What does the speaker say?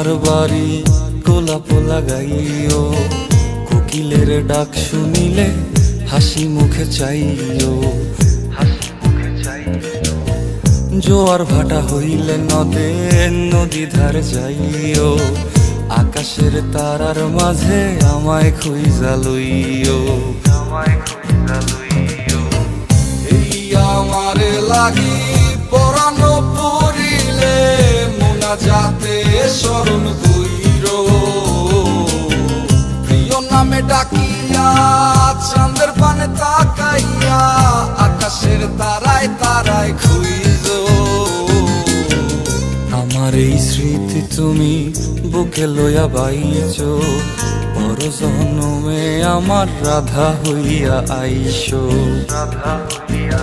তোমার বাড়ি গোলাপ লাগাইও, কোকিলের ডাক শুনিলে হাসি মুখে চাইও, জোয়ার ভাটা হইলে নদে নদী ধারে যাইও, আকাশের তারার মাঝে আমায় খুঁজা লইও, এই আমারে লাগি পরানো পড়িলে মোনাজাতে স্মরণ কইরো, প্রিয় নামে ডাকিয়া চাঁদের পানে তাকাইয়া আকাশের তারায় তারায় খুঁজো। আমার এই স্মৃতি তুমি বুকে লইয়া বাইছো, পর জন্মে আমার রাধা হইয়া আইসো, রাধা হইয়া